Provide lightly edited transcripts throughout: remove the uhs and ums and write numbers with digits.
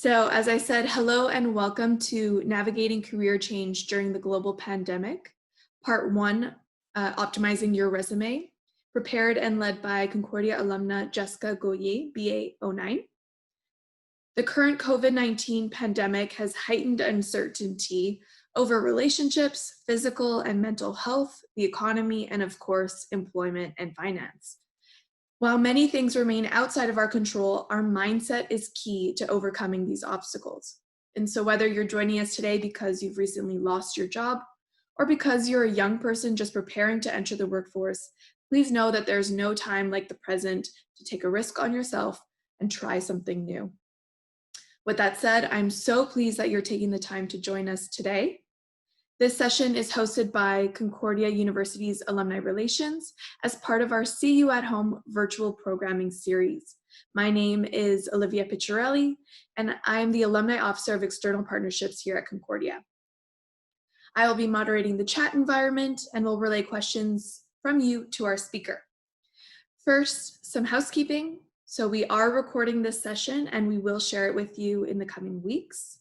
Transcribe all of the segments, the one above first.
So, as I said, hello and welcome to Navigating Career Change During the Global Pandemic, Part 1, Optimizing Your Resume, prepared and led by Concordia alumna Jessica Gohier, BA 09. The current COVID-19 pandemic has heightened uncertainty over relationships, physical and mental health, the economy, and of course, employment and finance. While many things remain outside of our control, our mindset is key to overcoming these obstacles. And so whether you're joining us today because you've recently lost your job or because you're a young person just preparing to enter the workforce, please know that there's no time like the present to take a risk on yourself and try something new. With that said, I'm so pleased that you're taking the time to join us today. This session is hosted by Concordia University's Alumni Relations as part of our See You at Home virtual programming series. My name is Olivia Picciarelli, and I am the Alumni Officer of External Partnerships here at Concordia. I will be moderating the chat environment and will relay questions from you to our speaker. First, some housekeeping. So we are recording this session and we will share it with you in the coming weeks.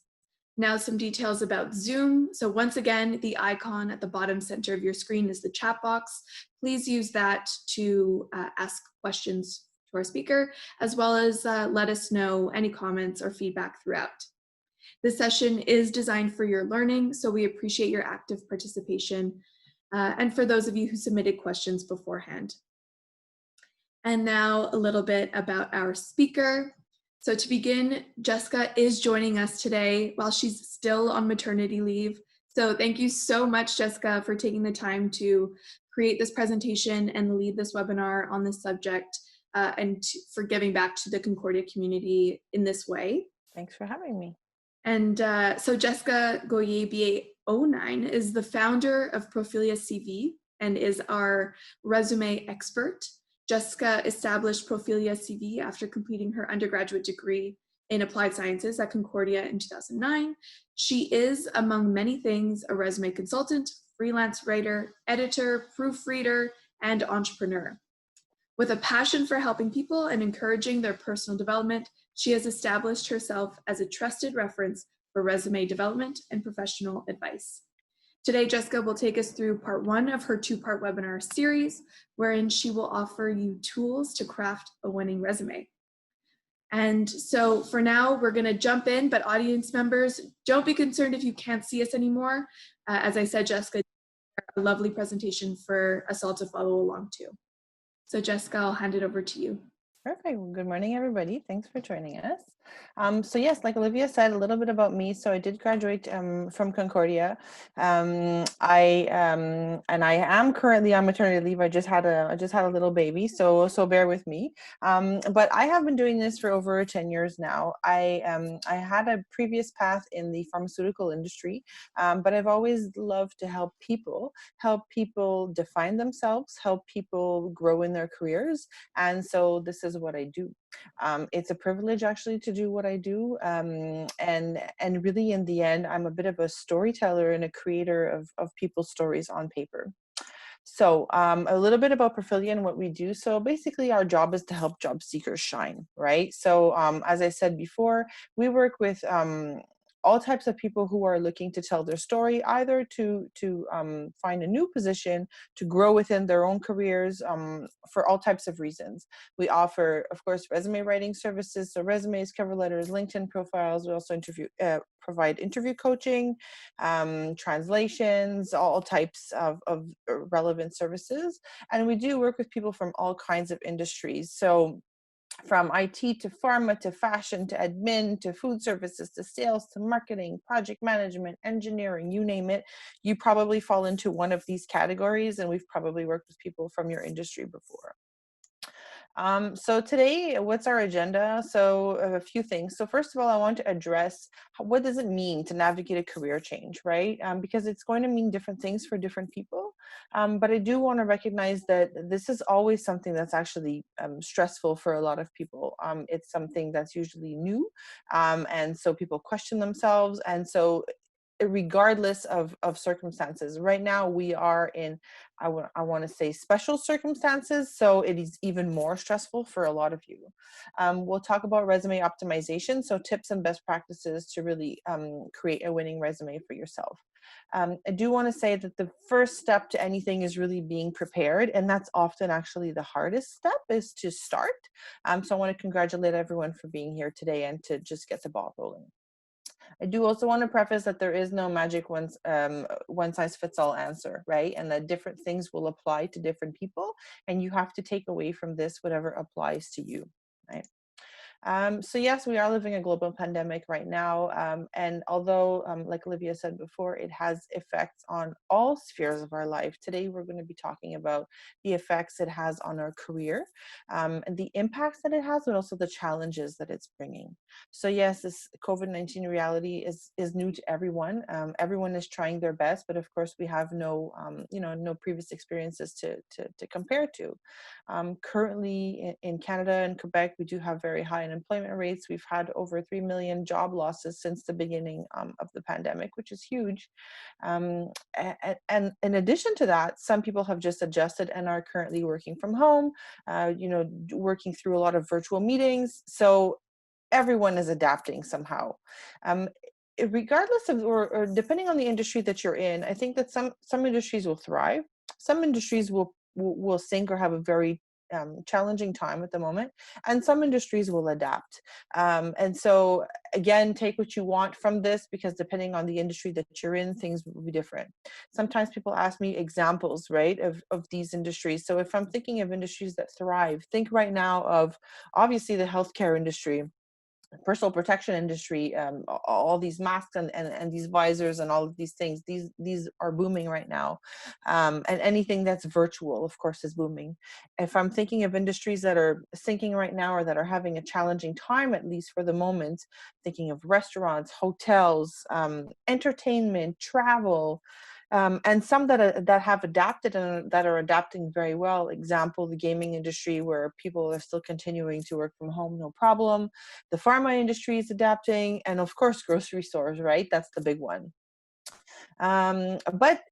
Now some details about Zoom. So once again, the icon at the bottom center of your screen is the chat box. Please use that to ask questions to our speaker, as well as let us know any comments or feedback throughout. This session is designed for your learning, so we appreciate your active participation, and for those of you who submitted questions beforehand. And now a little bit about our speaker. So to begin, Jessica is joining us today while she's still on maternity leave. So thank you so much, Jessica, for taking the time to create this presentation and lead this webinar on this subject, and for giving back to the Concordia community in this way. Thanks for having me. And so Jessica Gohier, BA09, is the founder of Profilia CV and is our resume expert. Jessica established Profilia CV after completing her undergraduate degree in applied sciences at Concordia in 2009. She is, among many things, a resume consultant, freelance writer, editor, proofreader, and entrepreneur. With a passion for helping people and encouraging their personal development, she has established herself as a trusted reference for resume development and professional advice. Today, Jessica will take us through part 1 of her 2-part webinar series, wherein she will offer you tools to craft a winning resume. And so for now, we're going to jump in, but audience members, don't be concerned if you can't see us anymore. As I said, Jessica did a lovely presentation for us all to follow along to. So Jessica, I'll hand it over to you. Perfect. Well, good morning, everybody. Thanks for joining us. So yes, like Olivia said, a little bit about me. So I did graduate from Concordia. I am currently on maternity leave. I just had a little baby, so bear with me. But I have been doing this for over 10 years now. I had a previous path in the pharmaceutical industry, but I've always loved to help people define themselves, help people grow in their careers, and so this is what I do. It's a privilege actually to do what I do, and really in the end, I'm a bit of a storyteller and a creator of people's stories on paper. So a little bit about Profilia and what we do. So basically our job is to help job seekers shine, right? So as I said before, we work with all types of people who are looking to tell their story, either to find a new position, to grow within their own careers, for all types of reasons. We offer, of course, resume writing services, so resumes, cover letters, LinkedIn profiles. We also provide interview coaching, translations, all types of relevant services. And we do work with people from all kinds of industries. So from IT to pharma to fashion to admin to food services to sales to marketing, project management, engineering, you name it, you probably fall into one of these categories, and we've probably worked with people from your industry before. So today, what's our agenda? So a few things. So first of all, I want to address what does it mean to navigate a career change, right? Because it's going to mean different things for different people. But I do want to recognize that this is always something that's actually stressful for a lot of people. It's something that's usually new. And so people question themselves. And so regardless of circumstances. Right now, we are in, I want to say, special circumstances, so it is even more stressful for a lot of you. We'll talk about resume optimization, so tips and best practices to really create a winning resume for yourself. I do want to say that the first step to anything is really being prepared, and that's often actually the hardest step, is to start. So I want to congratulate everyone for being here today and to just get the ball rolling. I do also want to preface that there is no magic one size fits all answer, right? And that different things will apply to different people, and you have to take away from this whatever applies to you, right? So yes, we are living a global pandemic right now. And although, like Olivia said before, it has effects on all spheres of our life, today we're going to be talking about the effects it has on our career, and the impacts that it has, but also the challenges that it's bringing. So yes, this COVID-19 reality is new to everyone. Everyone is trying their best, but of course we have no, no previous experiences to compare to. Currently in Canada and Quebec, we do have very high unemployment rates. We've had over 3 million job losses since the beginning of the pandemic, which is huge. And in addition to that, some people have just adjusted and are currently working from home, working through a lot of virtual meetings. So everyone is adapting somehow. Um, Regardless of, or depending on the industry that you're in, I think that some industries will thrive. Some industries will sink or have a very challenging time at the moment, and some industries will adapt. And so again, take what you want from this, because depending on the industry that you're in, things will be different. Sometimes people ask me examples, right, of these industries. So if I'm thinking of industries that thrive, think right now of obviously the healthcare industry, personal protection industry, all these masks and these visors and all of these things, these are booming right now. And anything that's virtual, of course, is booming. If I'm thinking of industries that are sinking right now, or that are having a challenging time, at least for the moment, thinking of restaurants, hotels, entertainment, travel, and some that have adapted and that are adapting very well. Example, the gaming industry, where people are still continuing to work from home, no problem. The pharma industry is adapting, and of course, grocery stores, right? That's the big one. But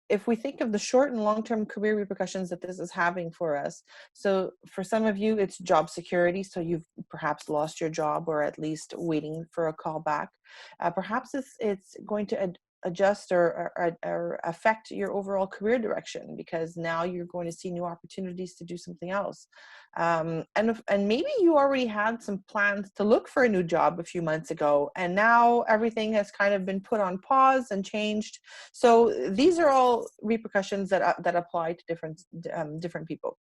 if we think of the short and long-term career repercussions that this is having for us, so for some of you, it's job security. So you've perhaps lost your job, or at least waiting for a call back. Perhaps it's going to adjust or affect your overall career direction, because now you're going to see new opportunities to do something else. And maybe you already had some plans to look for a new job a few months ago, and now everything has kind of been put on pause and changed. So these are all repercussions that apply to different people.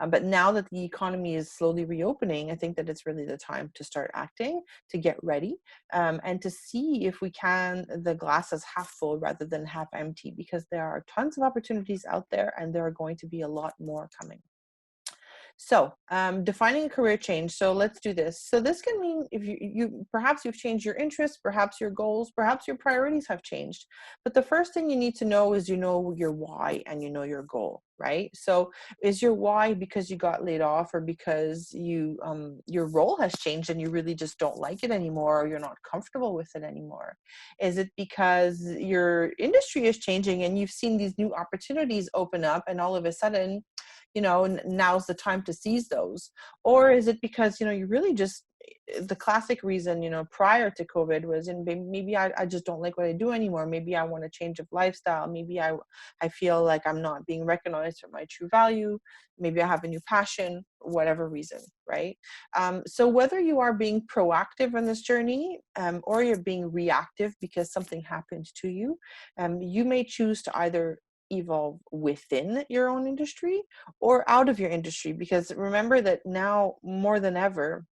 But now that the economy is slowly reopening, I think that it's really the time to start acting, to get ready, and to see if we can, the glass is half full rather than half empty, because there are tons of opportunities out there, and there are going to be a lot more coming. So defining a career change. So let's do this. So this can mean if you perhaps you've changed your interests, perhaps your goals, perhaps your priorities have changed. But the first thing you need to know is, your why and your goal, right? So is your why because you got laid off, or because your role has changed and you really just don't like it anymore, or you're not comfortable with it anymore? Is it because your industry is changing and you've seen these new opportunities open up, and all of a sudden, now's the time to seize those? Or is it because, you really just, the classic reason, prior to COVID was, and maybe I just don't like what I do anymore. Maybe I want a change of lifestyle. Maybe I feel like I'm not being recognized for my true value. Maybe I have a new passion, whatever reason, right? So whether you are being proactive in this journey, or you're being reactive because something happened to you, you may choose to either evolve within your own industry or out of your industry, because remember that now more than ever,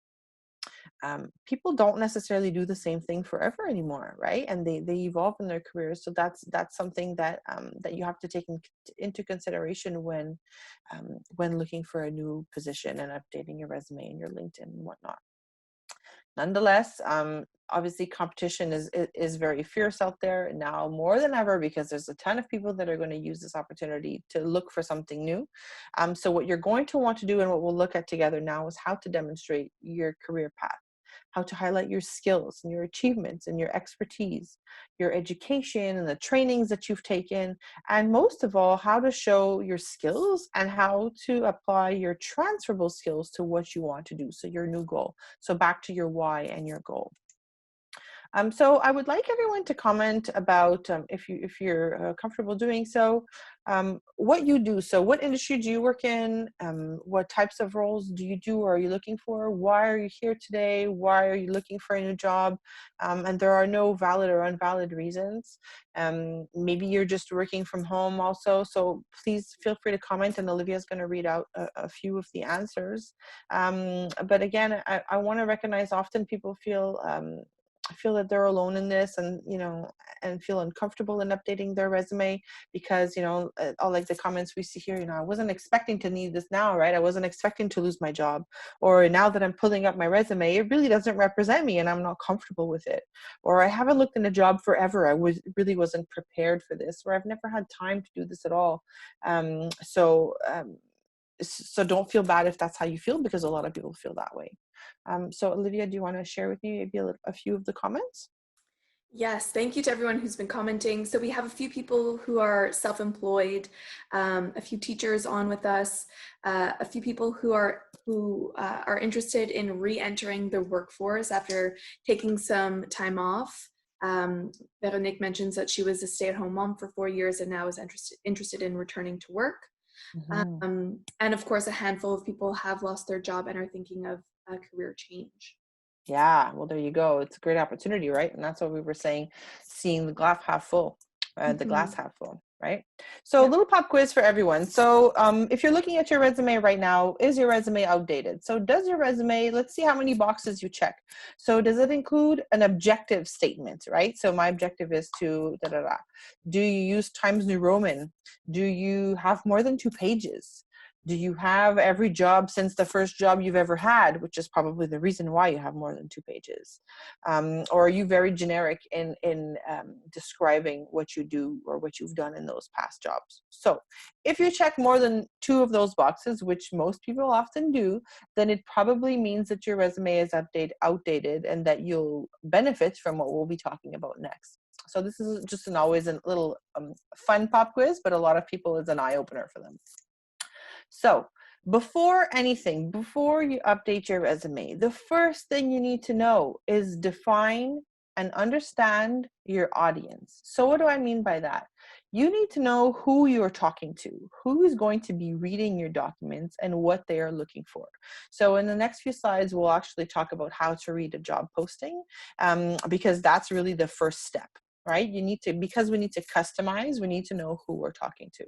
people don't necessarily do the same thing forever anymore, right? And they evolve in their careers. So that's something that that you have to take into consideration when looking for a new position and updating your resume and your LinkedIn and whatnot. Nonetheless, obviously competition is very fierce out there now more than ever, because there's a ton of people that are going to use this opportunity to look for something new. So what you're going to want to do, and what we'll look at together now, is how to demonstrate your career path. how to highlight your skills and your achievements and your expertise, your education and the trainings that you've taken, and most of all, how to show your skills and how to apply your transferable skills to what you want to do. So your new goal. So back to your why and your goal. So I would like everyone to comment about, if you're comfortable doing so, what you do. So what industry do you work in? What types of roles do you do or are you looking for? Why are you here today? Why are you looking for a new job? And there are no valid or invalid reasons. Maybe you're just working from home also. So please feel free to comment, and Olivia is going to read out a few of the answers. But again, I want to recognize often people feel that they're alone in this, and and feel uncomfortable in updating their resume because all like the comments we see here, I wasn't expecting to need this now, right? I wasn't expecting to lose my job, or now that I'm pulling up my resume, it really doesn't represent me and I'm not comfortable with it, or I haven't looked in a job forever, really wasn't prepared for this, or I've never had time to do this at all. So don't feel bad if that's how you feel, because a lot of people feel that way. So Olivia, do you want to share with me maybe a few of the comments? Yes, thank you to everyone who's been commenting. So we have a few people who are self-employed, a few teachers on with us, a few people who are interested in re-entering the workforce after taking some time off. Veronique mentions that she was a stay-at-home mom for 4 years and now is interested in returning to work. Mm-hmm. And of course, a handful of people have lost their job and are thinking of a career change. Yeah, well, there you go. It's a great opportunity, right? And that's what we were saying, seeing the glass half full, the glass half full, right? So a Yep. little pop quiz for everyone. So if you're looking at your resume right now, is your resume outdated? So does your resume, let's see how many boxes you check. So does it include an objective statement, right? So my objective is to da da da. Do you use Times New Roman? Do you have more than 2 pages? Do you have every job since the first job you've ever had, which is probably the reason why you have more than 2 pages? Or are you very generic in describing what you do or what you've done in those past jobs? So if you check more than 2 of those boxes, which most people often do, then it probably means that your resume is outdated and that you'll benefit from what we'll be talking about next. So this is just always a little fun pop quiz, but a lot of people is an eye-opener for them. So before anything, before you update your resume, the first thing you need to know is define and understand your audience. So what do I mean by that? You need to know who you're talking to, who is going to be reading your documents, and what they are looking for. So in the next few slides, we'll actually talk about how to read a job posting, because that's really the first step, right? Because we need to customize, we need to know who we're talking to.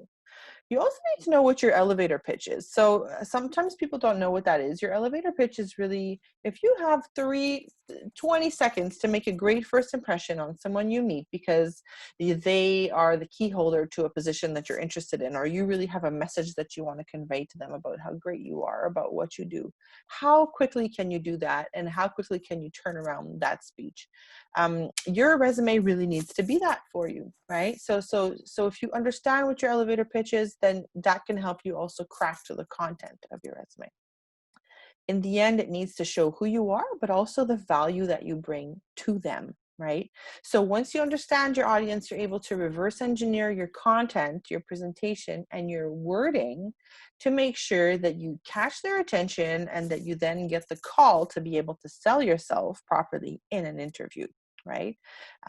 You also need to know what your elevator pitch is. So sometimes people don't know what that is. Your elevator pitch is really, if you have 20 seconds to make a great first impression on someone you meet because they are the key holder to a position that you're interested in, or you really have a message that you want to convey to them about how great you are, about what you do. How quickly can you do that? And how quickly can you turn around that speech? Your resume really needs to be that for you, right? So if you understand what your elevator pitch is, then that can help you also craft to the content of your resume. In the end, it needs to show who you are, but also the value that you bring to them, right? So once you understand your audience, you're able to reverse engineer your content, your presentation, and your wording to make sure that you catch their attention and that you then get the call to be able to sell yourself properly in an interview, right?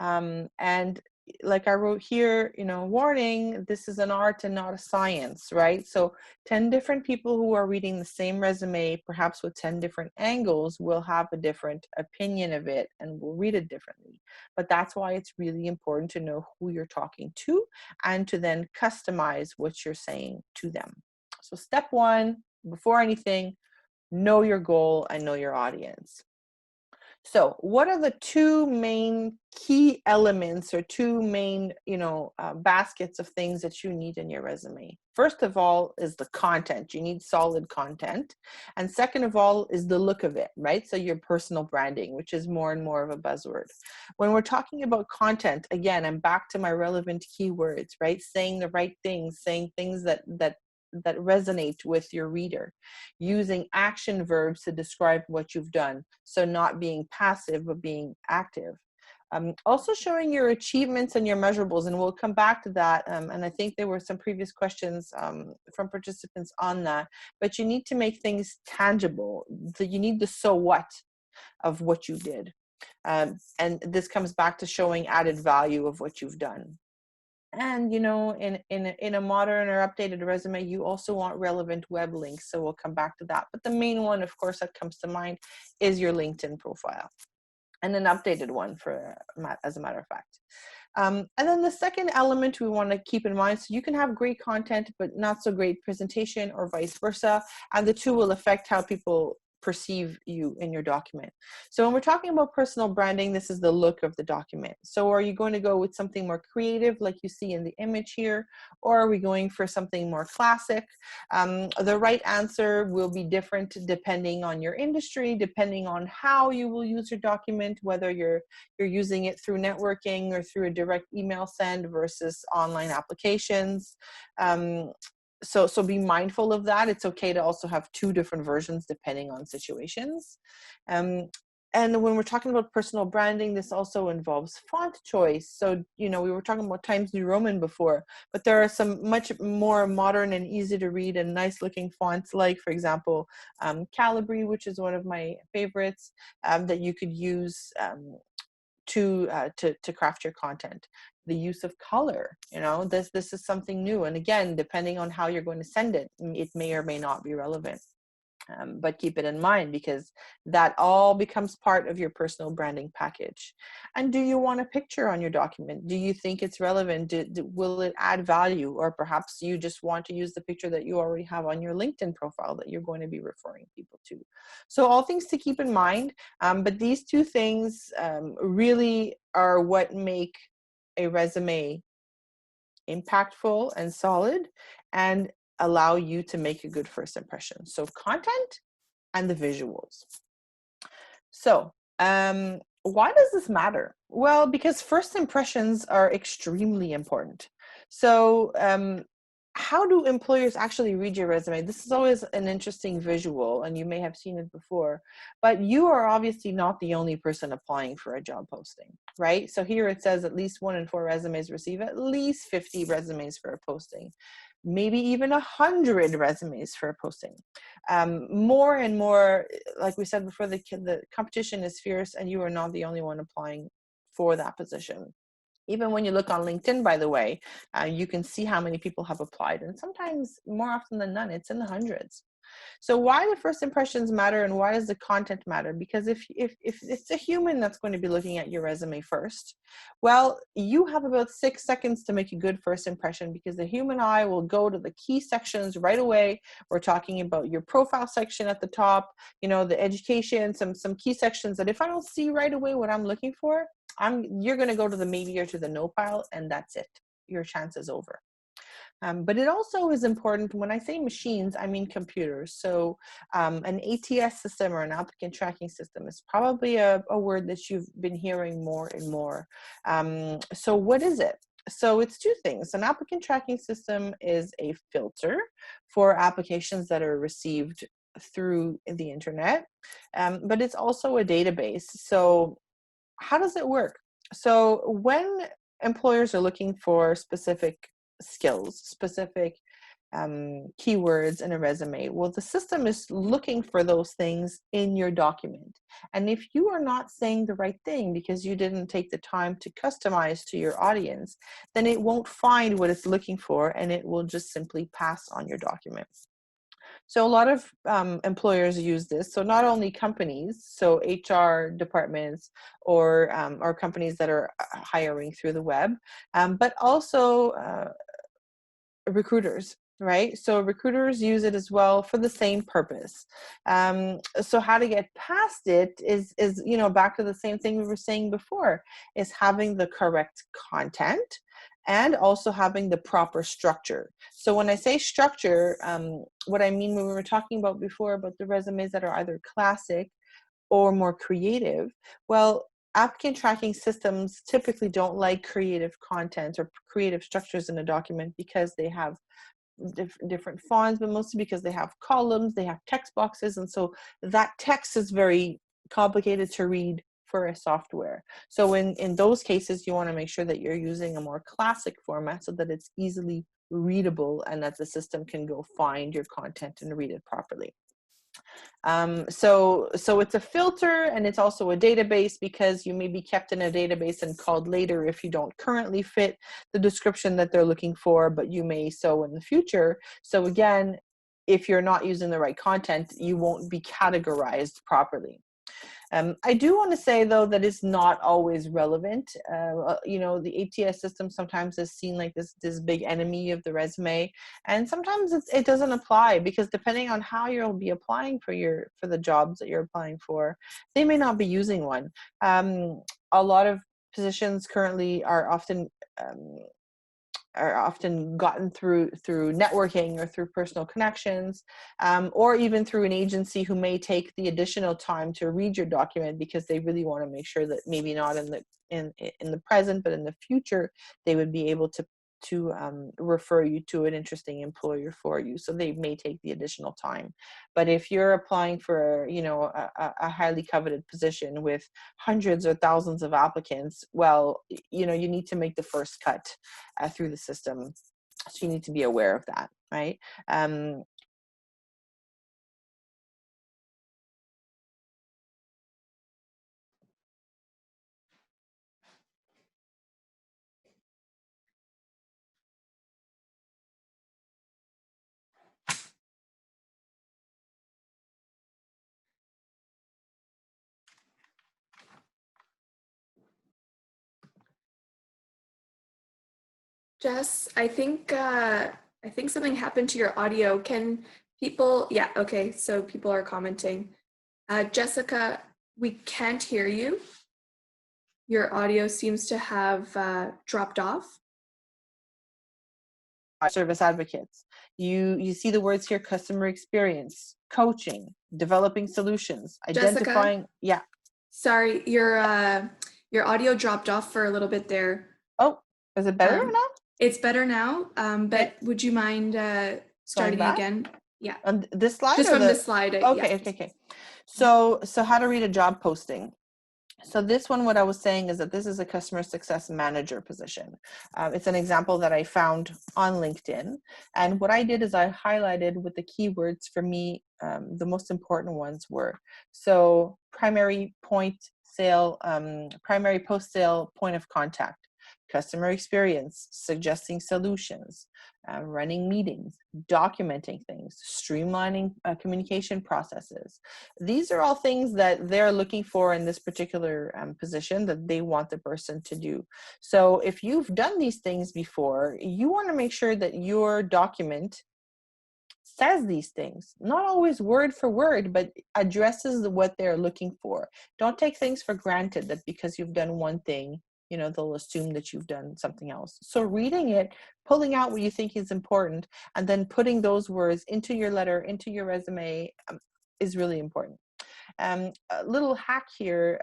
And like I wrote here, warning, this is an art and not a science, right? So 10 different people who are reading the same resume, perhaps with 10 different angles, will have a different opinion of it and will read it differently. But that's why it's really important to know who you're talking to and to then customize what you're saying to them. So step 1, before anything, know your goal and know your audience. So what are the 2 main key elements or 2 main, baskets of things that you need in your resume? First of all is the content. You need solid content. And second of all is the look of it, right? So your personal branding, which is more and more of a buzzword. When we're talking about content, again, I'm back to my relevant keywords, right? Saying the right things, saying things that that resonate with your reader, using action verbs to describe what you've done. So not being passive, but being active. Also showing your achievements and your measurables, and we'll come back to that. And I think there were some previous questions from participants on that, but you need to make things tangible. You need the so what of what you did. And this comes back to showing added value of what you've done. And, you know, in a modern or updated resume, you also want relevant web links. So we'll come back to that. But the main one, of course, that comes to mind is your LinkedIn profile, and an updated one, for as a matter of fact. And then the second element we want to keep in mind, so you can have great content, but not so great presentation, or vice versa. And the two will affect how people perceive you in your document. So when we're talking about personal branding, this is the look of the document. So are you going to go with something more creative, like you see in the image here, or are we going for something more classic? The right answer will be different depending on your industry, depending on how you will use your document, whether you're using it through networking or through a direct email send versus online applications. So be mindful of that. It's okay to also have two different versions depending on situations. And when we're talking about personal branding, this also involves font choice. So, you know, we were talking about Times New Roman before, but there are some much more modern and easy to read and nice looking fonts, like, for example, Calibri, which is one of my favorites, that you could use to craft your content. The use of color, you know, this is something new, and again, depending on how you're going to send it, it may or may not be relevant. But keep it in mind, because that all becomes part of your personal branding package. And do you want a picture on your document? Do you think it's relevant? Will it add value? Or perhaps you just want to use the picture that you already have on your LinkedIn profile that you're going to be referring people to. So all things to keep in mind. But these two things really are what make a resume impactful and solid, and allow you to make a good first impression. So content and the visuals. So why does this matter? Well, because first impressions are extremely important. So how do employers actually read your resume? This is always an interesting visual, and you may have seen it before, but you are obviously not the only person applying for a job posting, right? So here it says at least 1 in 4 resumes receive at least 50 resumes for a posting, maybe even 100 resumes for a posting. More and more, like we said before, the competition is fierce, and you are not the only one applying for that position. Even when you look on LinkedIn, by the way, you can see how many people have applied. And sometimes, more often than none, it's in the hundreds. So why do first impressions matter, and why does the content matter? Because if it's a human that's going to be looking at your resume first, well, you have about 6 seconds to make a good first impression, because the human eye will go to the key sections right away. We're talking about your profile section at the top, you know, the education, some key sections that if I don't see right away what I'm looking for, you're going to go to the maybe or to the no pile, and that's it. Your chance is over. But it also is important. When I say machines, I mean computers. So an ATS system, or an applicant tracking system, is probably a word that you've been hearing more and more. So what is it? So it's two things. An applicant tracking system is a filter for applications that are received through the internet, but it's also a database. So how does it work? So when employers are looking for specific skills, specific keywords in a resume, well, the system is looking for those things in your document. And if you are not saying the right thing because you didn't take the time to customize to your audience, then it won't find what it's looking for, and it will just simply pass on your document. So a lot of employers use this. So not only companies, so HR departments or companies that are hiring through the web, but also recruiters, right? So recruiters use it as well for the same purpose. So how to get past it is, you know, back to the same thing we were saying before, is having the correct content, and also having the proper structure. So when I say structure, what I mean, when we were talking about before about the resumes that are either classic or more creative, well, applicant tracking systems typically don't like creative content or creative structures in a document, because they have different fonts, but mostly because they have columns, they have text boxes, and so that text is very complicated to read for a software. So in those cases, you want to make sure that you're using a more classic format so that it's easily readable and that the system can go find your content and read it properly. So it's a filter, and it's also a database, because you may be kept in a database and called later if you don't currently fit the description that they're looking for, but you may so in the future. So again, if you're not using the right content, you won't be categorized properly. I do want to say, though, that it's not always relevant. You know, the ATS system sometimes is seen like this big enemy of the resume, and sometimes it doesn't apply, because depending on how you'll be applying for the jobs that you're applying for, they may not be using one. A lot of positions currently are often gotten through networking or through personal connections, or even through an agency who may take the additional time to read your document because they really want to make sure that maybe not in the present, but in the future, they would be able to refer you to an interesting employer for you. So they may take the additional time. But if you're applying for, you know, a highly coveted position with hundreds or thousands of applicants, well, you know, you need to make the first cut through the system. So you need to be aware of that, right? Jess, I think something happened to your audio. Can people? Yeah, okay. So people are commenting. Jessica, we can't hear you. Your audio seems to have dropped off. Service advocates. You see the words here: customer experience, coaching, developing solutions, identifying. Jessica, Yeah. sorry, your audio dropped off for a little bit there. Oh, is it better now? It's better now, but would you mind starting again? Yeah. On this slide? Just or from this slide. Okay, Yeah. okay. So how to read a job posting. So this one, what I was saying is that this is a customer success manager position. It's an example that I found on LinkedIn. And what I did is I highlighted with the keywords for me, the most important ones were, so primary post-sale point of contact, customer experience, suggesting solutions, running meetings, documenting things, streamlining communication processes. These are all things that they're looking for in this particular position that they want the person to do. So if you've done these things before, you want to make sure that your document says these things, not always word for word, but addresses what they're looking for. Don't take things for granted that because you've done one thing, you know, they'll assume that you've done something else. So reading it, pulling out what you think is important, and then putting those words into your letter, into your resume, is really important. A little hack here,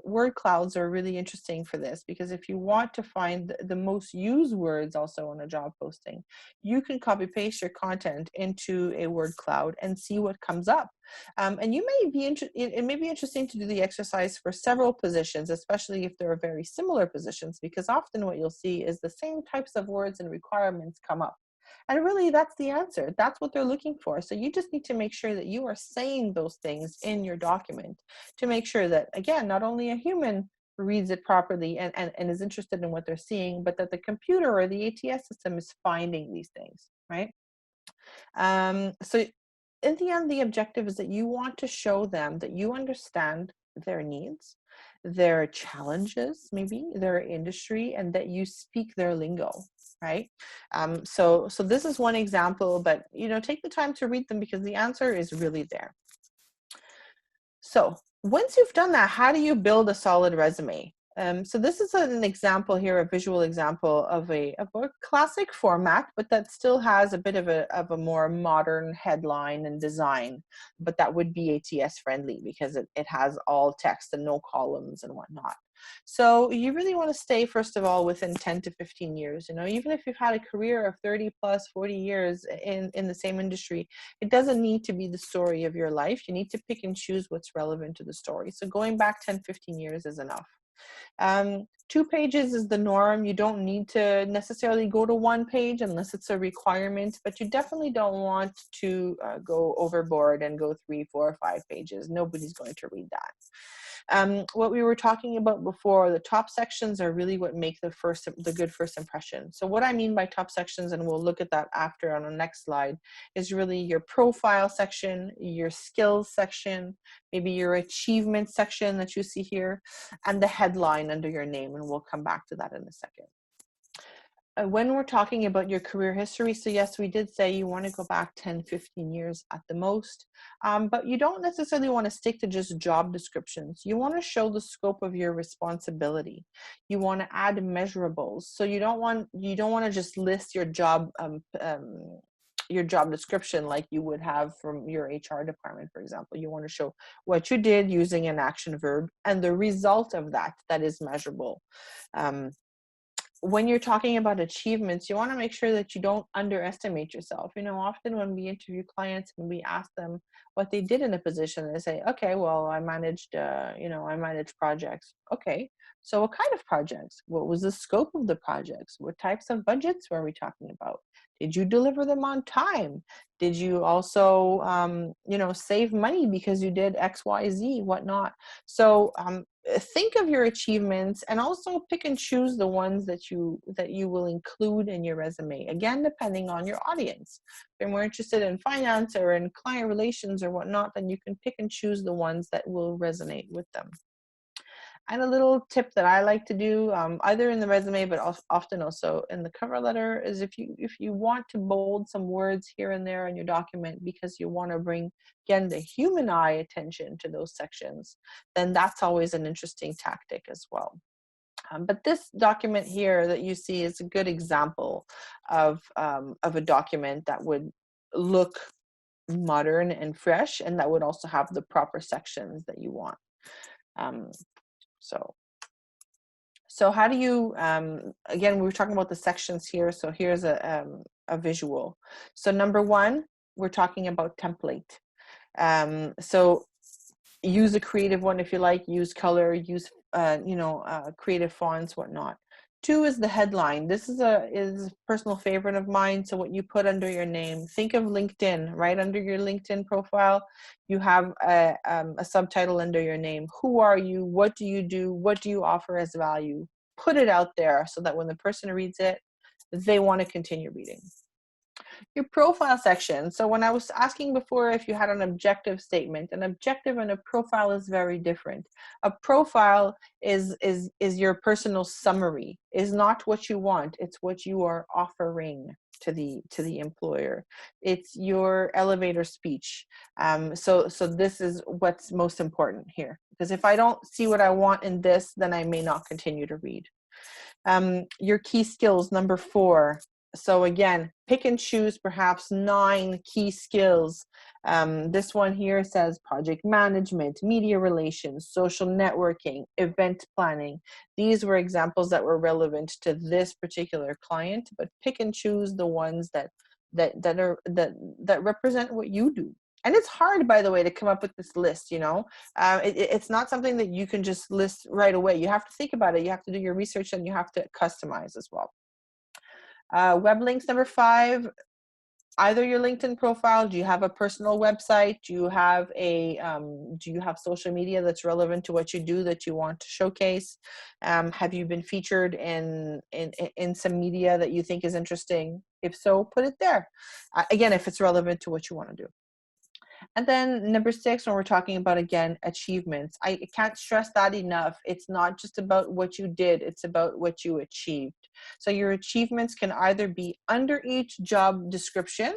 word clouds are really interesting for this, because if you want to find the most used words also on a job posting, you can copy paste your content into a word cloud and see what comes up. And you may be it may be interesting to do the exercise for several positions, especially if there are very similar positions, because often what you'll see is the same types of words and requirements come up. And really, that's the answer. That's what they're looking for. So you just need to make sure that you are saying those things in your document to make sure that, again, not only a human reads it properly and is interested in what they're seeing, but that the computer or the ATS system is finding these things, right? So in the end, the objective is that you want to show them that you understand their needs, their challenges, maybe their industry, and that you speak their lingo, right? So this is one example, but you know, take the time to read them because the answer is really there. So once you've done that, how do you build a solid resume? So this is an example here, a visual example of a classic format, but that still has a bit of a more modern headline and design, but that would be ATS friendly because it has all text and no columns and whatnot. So you really want to stay, first of all, within 10 to 15 years. You know, even if you've had a career of 30 plus 40 years in the same industry, it doesn't need to be the story of your life. You need to pick and choose what's relevant to the story. So going back 10, 15 years is enough. 2 pages is the norm. You don't need to necessarily go to 1 page unless it's a requirement, but you definitely don't want to go overboard and go 3, 4, 5 pages. Nobody's going to read that. What we were talking about before, the top sections are really what make the good first impression. So what I mean by top sections, and we'll look at that after on the next slide, is really your profile section, your skills section, maybe your achievement section that you see here, and the headline under your name, and we'll come back to that in a second. When we're talking about your career history, so yes, we did say you want to go back 10, 15 years at the most, but you don't necessarily want to stick to just job descriptions. You want to show the scope of your responsibility. You want to add measurables. So you don't want to just list your job description like you would have from your HR department, for example. You want to show what you did using an action verb and the result of that is measurable. When you're talking about achievements, you want to make sure that you don't underestimate yourself. You know, often when we interview clients and we ask them what they did in a position, they say, okay, well, I managed projects. Okay, so what kind of projects? What was the scope of the projects? What types of budgets were we talking about? Did you deliver them on time? Did you also, save money because you did X, Y, Z, whatnot? So think of your achievements and also pick and choose the ones that you will include in your resume. Again, depending on your audience. If you're more interested in finance or in client relations or whatnot, then you can pick and choose the ones that will resonate with them. And a little tip that I like to do, either in the resume, but often also in the cover letter, is if you want to bold some words here and there in your document because you want to bring, again, the human eye attention to those sections, then that's always an interesting tactic as well. But this document here that you see is a good example of a document that would look modern and fresh, and that would also have the proper sections that you want. So how do you, again, we were talking about the sections here. So here's a visual. So number one, we're talking about template. So use a creative one if you like, use color, use, creative fonts, whatnot. 2 is the headline. This is a personal favorite of mine. So what you put under your name, think of LinkedIn. Right under your LinkedIn profile, you have a subtitle under your name. Who are you? What do you do? What do you offer as value? Put it out there so that when the person reads it, they want to continue reading. Your profile section. So when I was asking before if you had an objective statement, an objective and a profile is very different. A profile is your personal summary, is not what you want. It's what you are offering to the employer. It's your elevator speech. So this is what's most important here, because if I don't see what I want in this, then I may not continue to read. Your key skills, number 4. So again, pick and choose perhaps 9 key skills. This one here says project management, media relations, social networking, event planning. These were examples that were relevant to this particular client, but pick and choose the ones that represent what you do. And it's hard, by the way, to come up with this list, it's not something that you can just list right away. You have to think about it. You have to do your research and you have to customize as well. Web links, number 5, either your LinkedIn profile. Do you have a personal website? Do you have social media that's relevant to what you do that you want to showcase? Have you been featured in some media that you think is interesting? If so, put it there. Again, if it's relevant to what you want to do. And then number 6, when we're talking about, again, achievements, I can't stress that enough. It's not just about what you did, it's about what you achieved. So your achievements can either be under each job description,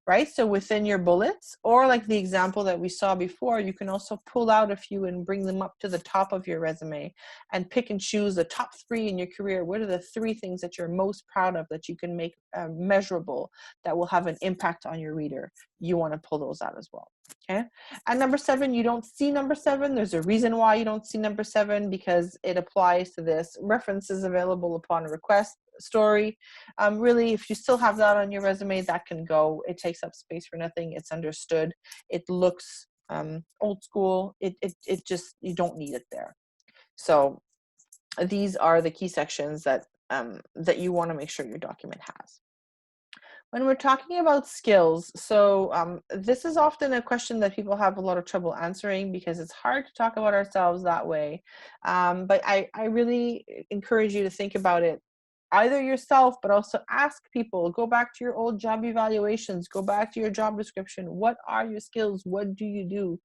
right? So within your bullets, or like the example that we saw before, you can also pull out a few and bring them up to the top of your resume and pick and choose the top 3 in your career. What are the 3 things that you're most proud of that you can make measurable, that will have an impact on your reader? You want to pull those out as well. Okay. And number 7, you don't see number 7. There's a reason why you don't see number 7, because it applies to this. References available upon request, story. Really, if you still have that on your resume, that can go. It takes up space for nothing. It's understood. It looks old school. It just, you don't need it there. So these are the key sections that that you want to make sure your document has. When we're talking about skills, so this is often a question that people have a lot of trouble answering because it's hard to talk about ourselves that way. But I really encourage you to think about it either yourself, but also ask people. Go back to your old job evaluations, go back to your job description. What are your skills? What do you do?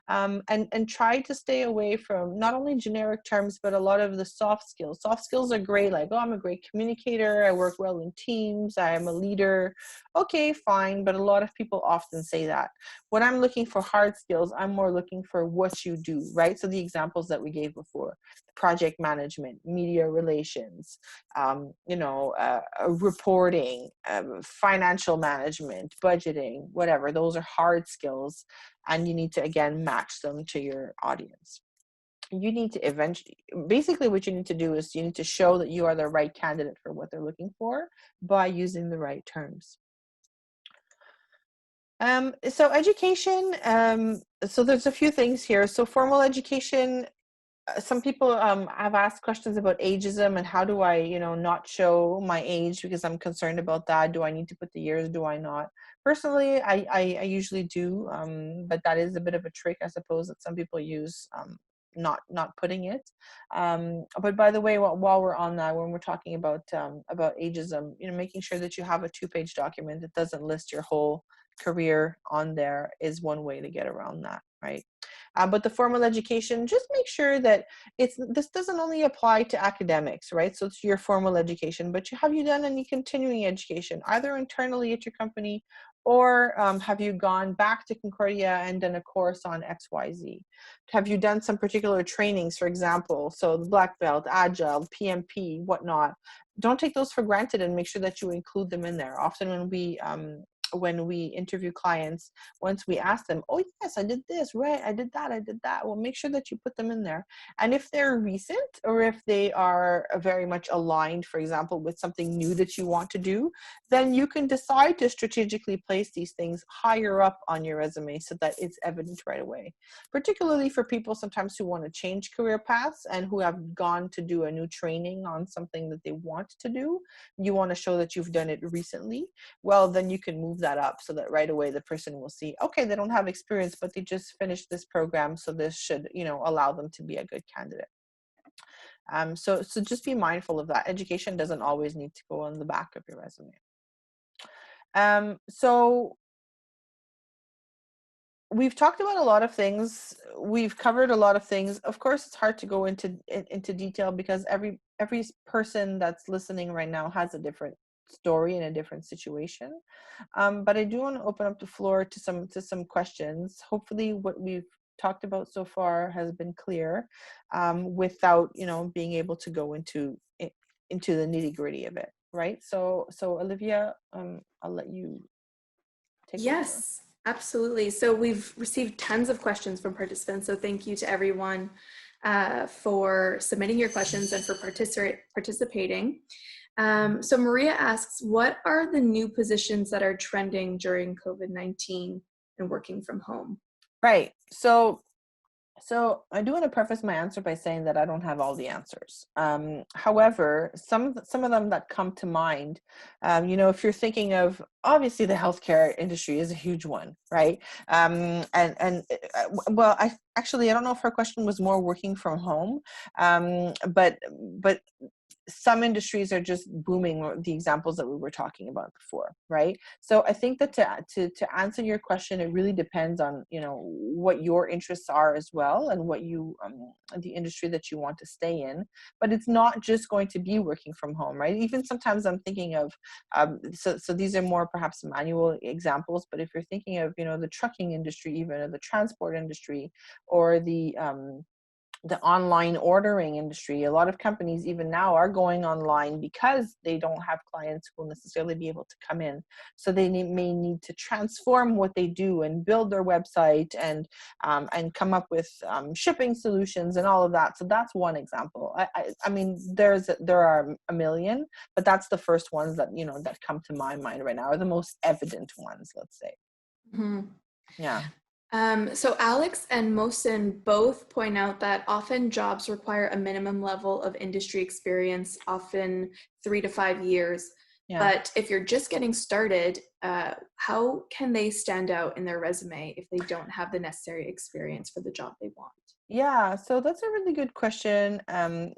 And try to stay away from not only generic terms, but a lot of the soft skills. Soft skills are great, like, oh, I'm a great communicator, I work well in teams, I am a leader. Okay, fine, but a lot of people often say that. When I'm looking for hard skills, I'm more looking for what you do, right? So the examples that we gave before: project management, media relations, reporting, financial management, budgeting, whatever. Those are hard skills, and you need to, again, match them to your audience. You need to basically what you need to do is you need to show that you are the right candidate for what they're looking for by using the right terms. So education, so there's a few things here. So formal education, some people have asked questions about ageism and how do I, not show my age because I'm concerned about that. Do I need to put the years? Do I not? Personally, I usually do, but that is a bit of a trick, I suppose, that some people use, not putting it. But by the way, while we're on that, when we're talking about ageism, making sure that you have a 2-page document that doesn't list your whole career on there is one way to get around that, right? But the formal education, just make sure that this doesn't only apply to academics, right? So it's your formal education, but have you done any continuing education, either internally at your company, or have you gone back to Concordia and done a course on XYZ? Have you done some particular trainings, for example, so the Black Belt, Agile, PMP, whatnot? Don't take those for granted and make sure that you include them in there. Often when we interview clients, once we ask them, oh yes, I did this, right, I did that, well, make sure that you put them in there. And if they're recent, or if they are very much aligned, for example, with something new that you want to do, then you can decide to strategically place these things higher up on your resume so that it's evident right away. Particularly for people sometimes who want to change career paths and who have gone to do a new training on something that they want to do, you want to show that you've done it recently. Well, then you can move that up so that right away the person will see, okay, they don't have experience, but they just finished this program, so this should, allow them to be a good candidate. So just be mindful of that. Education doesn't always need to go on the back of your resume. So we've talked about a lot of things. We've covered a lot of things. Of course, it's hard to go into detail because every person that's listening right now has a different story and a different situation. But I do want to open up the floor to some questions. Hopefully what we've talked about so far has been clear, without, being able to go into the nitty-gritty of it, right? So Olivia, I'll let you take over. Yes, absolutely. So we've received tons of questions from participants. So thank you to everyone for submitting your questions and for participating. So Maria asks, what are the new positions that are trending during COVID-19 and working from home? Right. So I do want to preface my answer by saying that I don't have all the answers. However, some of them that come to mind, if you're thinking of, obviously the healthcare industry is a huge one, right? Well, I don't know if her question was more working from home, but some industries are just booming, the examples that we were talking about before, right? So I think that to answer your question, it really depends on, what your interests are as well, and what you, the industry that you want to stay in. But it's not just going to be working from home, right? Even sometimes I'm thinking of, so these are more perhaps manual examples, but if you're thinking of, the trucking industry, even, or the transport industry, or the the online ordering industry. A lot of companies even now are going online because they don't have clients who will necessarily be able to come in. So they may need to transform what they do and build their website and come up with shipping solutions and all of that. So that's one example. I mean, there are a million, but that's the first ones that, you know, that come to my mind right now, are the most evident ones, let's say. Mhm. Yeah. So Alex and Mohsin both point out that often jobs require a minimum level of industry experience, often 3 to 5 years. Yeah. But if you're just getting started, how can they stand out in their resume if they don't have the necessary experience for the job they want? Yeah, so that's a really good question. And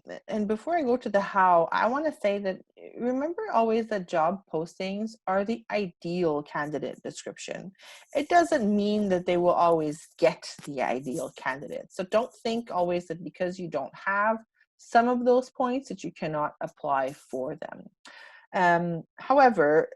before I go to the how, I want to say that remember always that job postings are the ideal candidate description. It doesn't mean that they will always get the ideal candidate. So don't think always that because you don't have some of those points that you cannot apply for them. However,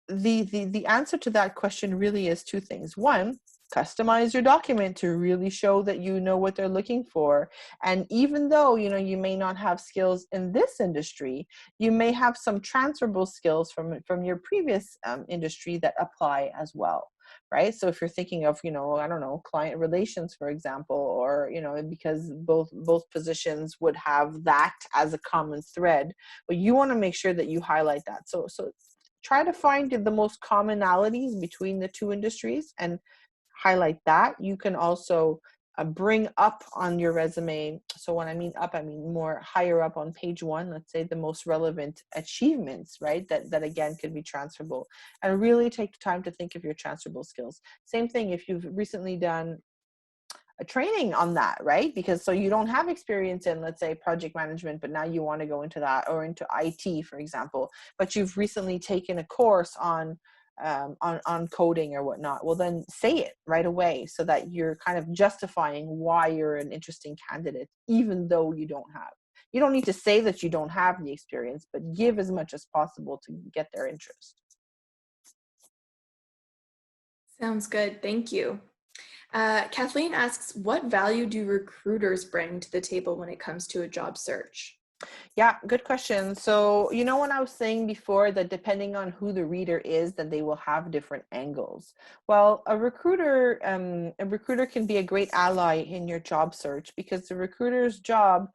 the answer to that question really is two things. One, customize your document to really show that you know what they're looking for. And even though, you know, you may not have skills in this industry, you may have some transferable skills from your previous industry that apply as well. Right. So if you're thinking of, you know, I don't know, client relations, for example, or, you know, because both positions would have that as a common thread, but you want to make sure that you highlight that. So try to find the most commonalities between the two industries and highlight that. You can also bring up on your resume. So when I mean up, I mean more higher up on page one, let's say the most relevant achievements, right? That again can be transferable, and really take time to think of your transferable skills. Same thing if you've recently done a training on that, right? Because so you don't have experience in, let's say, project management, but now you want to go into that, or into IT, for example, but you've recently taken a course on coding or whatnot. Well, then say it right away so that you're kind of justifying why you're an interesting candidate, even though you don't have. You don't need to say that you don't have the experience, but give as much as possible to get their interest. Sounds good. Thank you. Kathleen asks, what value do recruiters bring to the table when it comes to a job search? Yeah, good question. So, you know, when I was saying before that depending on who the reader is, that they will have different angles. Well, a recruiter can be a great ally in your job search, because the recruiter's job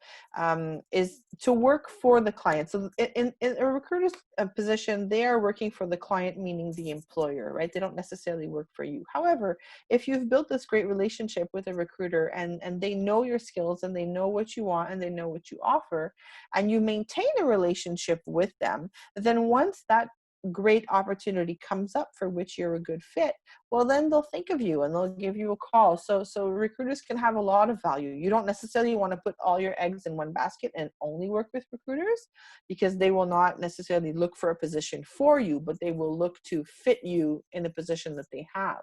is to work for the client. So, in a recruiter's position, they are working for the client, meaning the employer, right? They don't necessarily work for you. However, if you've built this great relationship with a recruiter, and they know your skills and they know what you want and they know what you offer, and you maintain a relationship with them, then once that great opportunity comes up for which you're a good fit, well, then they'll think of you and they'll give you a call. So recruiters can have a lot of value. You don't necessarily want to put all your eggs in one basket and only work with recruiters, because they will not necessarily look for a position for you, but they will look to fit you in the position that they have.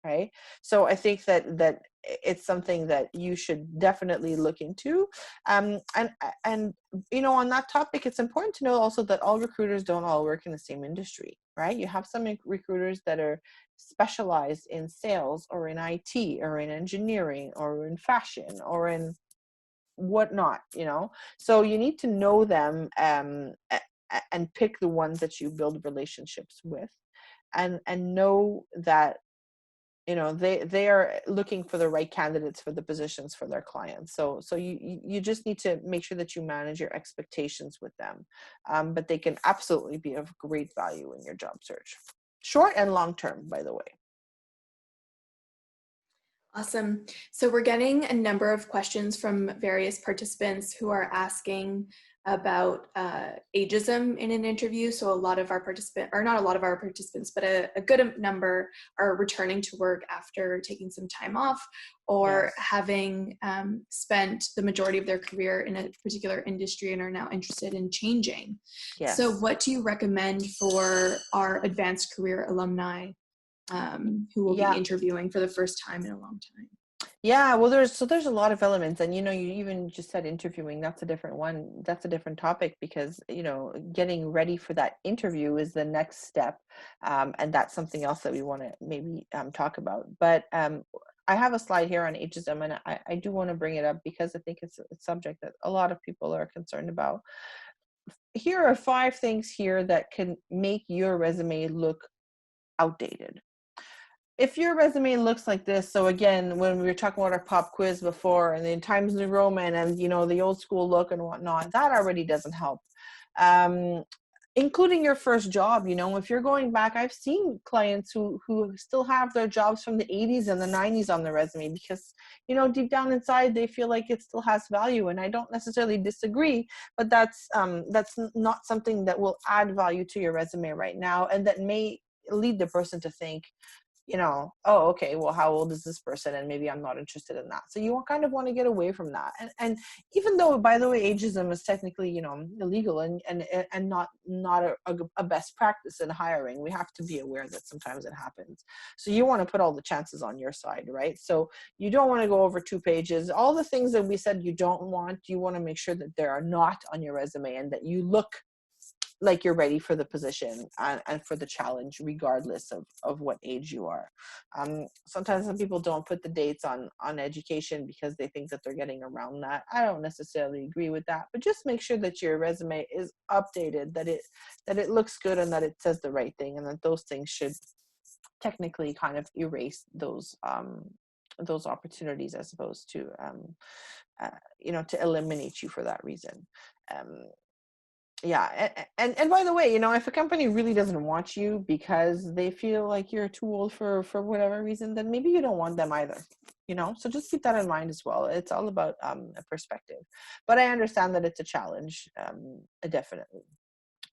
Right. So I think that it's something that you should definitely look into. And you know, on that topic, it's important to know also that all recruiters don't all work in the same industry, right? You have some recruiters that are specialized in sales or in IT or in engineering or in fashion or in whatnot, you know. So you need to know them, and pick the ones that you build relationships with, and know that, you know, they are looking for the right candidates for the positions for their clients. So you just need to make sure that you manage your expectations with them, but they can absolutely be of great value in your job search, short and long term, by the way. Awesome. So we're getting a number of questions from various participants who are asking about ageism in an interview. So a lot of our participants, or not a lot of our participants, but a good number are returning to work after taking some time off, or Yes. having spent the majority of their career in a particular industry and are now interested in changing. So Yes. what do you recommend for our advanced career alumni who will be Yeah. interviewing for the first time in a long time? Yeah, well, there's a lot of elements, and you know, you even just said interviewing. That's a different one. That's a different topic, because you know, getting ready for that interview is the next step, and that's something else that we want to maybe talk about. But I have a slide here on ageism, and I do want to bring it up because I think it's a subject that a lot of people are concerned about. Here are 5 things here that can make your resume look outdated. If your resume looks like this, so again, when we were talking about our pop quiz before, and the Times New Roman, and the old school look and whatnot, that already doesn't help. Um, Including your first job, if you're going back, I've seen clients who still have their jobs from the 80s and the 90s on their resume because deep down inside they feel like it still has value, and I don't necessarily disagree, but that's not something that will add value to your resume right now, and that may lead the person to think, oh, okay, well, how old is this person? And maybe I'm not interested in that. So you kind of want to get away from that. And even though, by the way, ageism is technically, illegal and not a best practice in hiring, we have to be aware that sometimes it happens. So you want to put all the chances on your side, right? So you don't want to go over 2 pages. All the things that we said you don't want, you want to make sure that there are not on your resume, and that you look like you're ready for the position and for the challenge, regardless of what age you are. Sometimes some people don't put the dates on education because they think that they're getting around that. I don't necessarily agree with that, but just make sure that your resume is updated, that it looks good, and that it says the right thing, and that those things should technically kind of erase those opportunities, as opposed to to eliminate you for that reason. Yeah, and by the way, if a company really doesn't want you because they feel like you're too old for whatever reason, then maybe you don't want them either. So just keep that in mind as well. It's all about a perspective, but I understand that it's a challenge, definitely.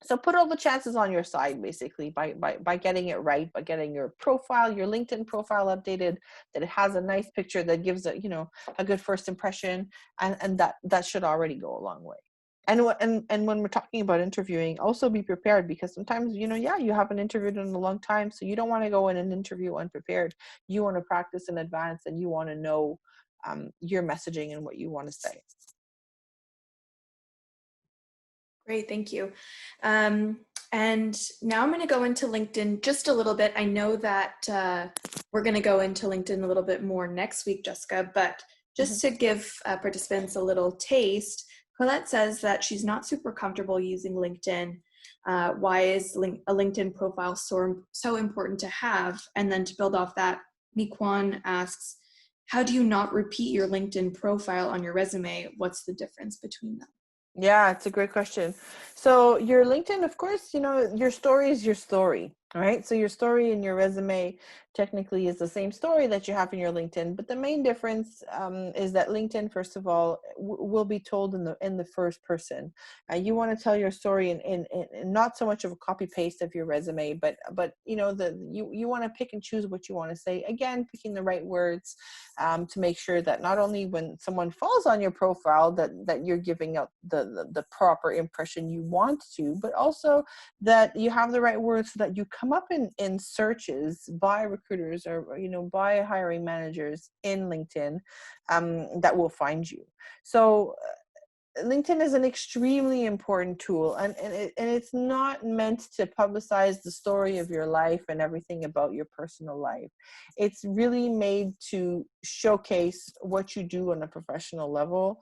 So put all the chances on your side, basically, by getting it right, by getting your profile, your LinkedIn profile updated, that it has a nice picture that gives a good first impression, and that should already go a long way. And when we're talking about interviewing, also be prepared, because sometimes, you haven't interviewed in a long time, so you don't want to go in an interview unprepared. You want to practice in advance, and you want to know your messaging and what you want to say. Great, thank you. And now I'm going to go into LinkedIn just a little bit. I know that we're going to go into LinkedIn a little bit more next week, Jessica, but just to give participants a little taste, Colette says that she's not super comfortable using LinkedIn. Why is a LinkedIn profile so important to have? And then to build off that, Miquan asks, how do you not repeat your LinkedIn profile on your resume? What's the difference between them? Yeah, it's a great question. So your LinkedIn, of course, your story is your story, right? So your story in your resume technically is the same story that you have in your LinkedIn, but the main difference is that LinkedIn, first of all, will be told in the first person. You want to tell your story in not so much of a copy paste of your resume, but you want to pick and choose what you want to say. Again, picking the right words to make sure that not only when someone falls on your profile that you're giving out the proper impression you want to, but also that you have the right words so that you come up in searches by recruiters or by hiring managers in LinkedIn that will find you. So LinkedIn is an extremely important tool, and it's not meant to publicize the story of your life and everything about your personal life. It's really made to showcase what you do on a professional level,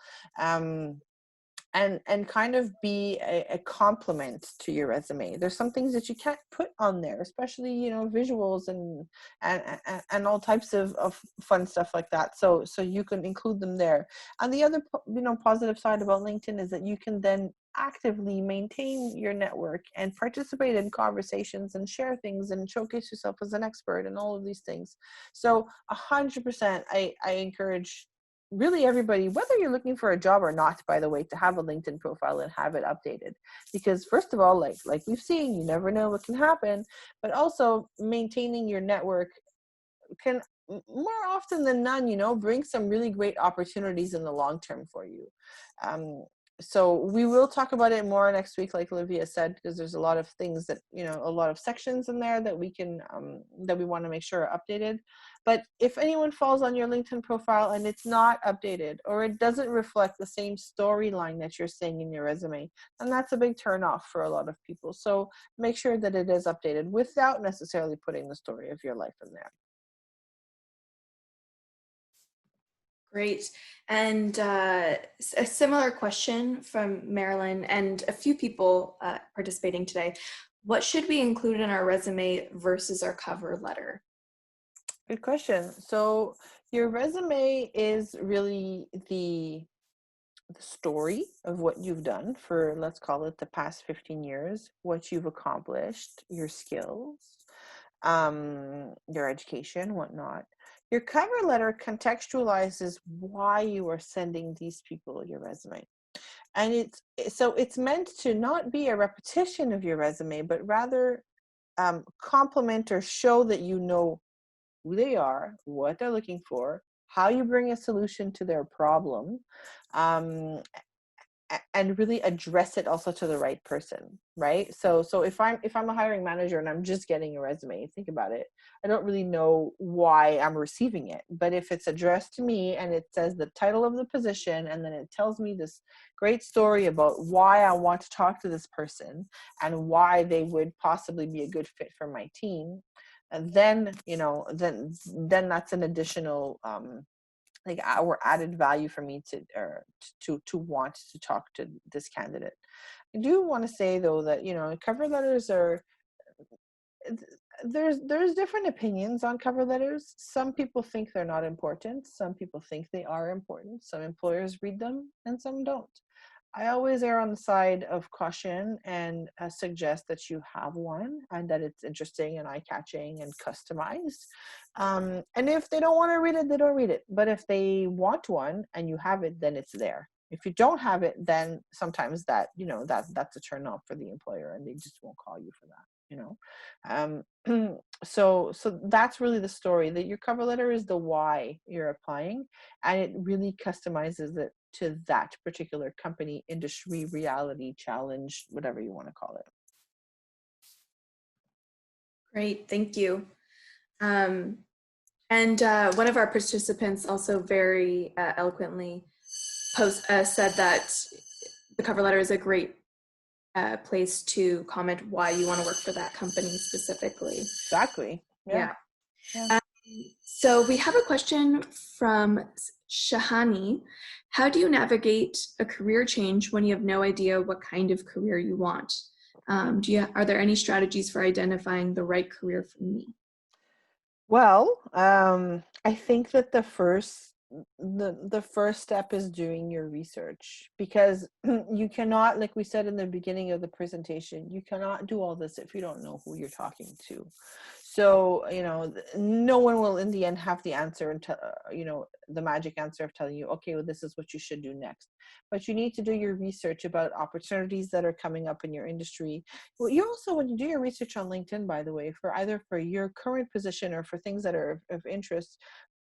and kind of be a complement to your resume. There's some things that you can't put on there, especially visuals and all types of fun stuff like that. So you can include them there. And the other positive side about LinkedIn is that you can then actively maintain your network and participate in conversations and share things and showcase yourself as an expert and all of these things. So 100%, I encourage really everybody, whether you're looking for a job or not, by the way, to have a LinkedIn profile and have it updated. Because first of all, like we've seen, you never know what can happen, but also maintaining your network can more often than none, bring some really great opportunities in the long term for you. So we will talk about it more next week, like Olivia said, because there's a lot of things that, a lot of sections in there that we can, that we want to make sure are updated. But if anyone falls on your LinkedIn profile and it's not updated, or it doesn't reflect the same storyline that you're saying in your resume, then that's a big turn off for a lot of people. So make sure that it is updated without necessarily putting the story of your life in there. Great. And a similar question from Marilyn and a few people participating today. What should we include in our resume versus our cover letter? Good question. So your resume is really the story of what you've done for, let's call it, the past 15 years, what you've accomplished, your skills, your education, whatnot. Your cover letter contextualizes why you are sending these people your resume. And it's meant to not be a repetition of your resume, but rather complement or show that you know who they are, what they're looking for, how you bring a solution to their problem, um, and really address it also to the right person, right? So if I'm a hiring manager and I'm just getting a resume, think about it, I don't really know why I'm receiving it. But if it's addressed to me and it says the title of the position and then it tells me this great story about why I want to talk to this person and why they would possibly be a good fit for my team, and then then that's an additional like our added value for me to want to talk to this candidate. I do want to say though that cover letters are, there's different opinions on cover letters. Some people think they're not important, some people think they are important, some employers read them and some don't. I always err on the side of caution and suggest that you have one and that it's interesting and eye-catching and customized. And if they don't want to read it, they don't read it. But if they want one and you have it, then it's there. If you don't have it, then sometimes that's a turn off for the employer and they just won't call you for that. So that's really the story, that your cover letter is the why you're applying, and it really customizes it to that particular company, industry, reality, challenge, whatever you want to call it. Great, thank you. And one of our participants also very eloquently said that the cover letter is a great place to comment why you want to work for that company specifically. Exactly. Yeah. So we have a question from Shahani. How do you navigate a career change when you have no idea what kind of career you want? Are there any strategies for identifying the right career for me? Well, I think that the first step is doing your research, because you cannot, like we said in the beginning of the presentation, you cannot do all this if you don't know who you're talking to. So, no one will in the end have the answer and the magic answer of telling you, okay, well, this is what you should do next. But you need to do your research about opportunities that are coming up in your industry. Well, you also, when you do your research on LinkedIn, by the way, for either for your current position or for things that are of interest,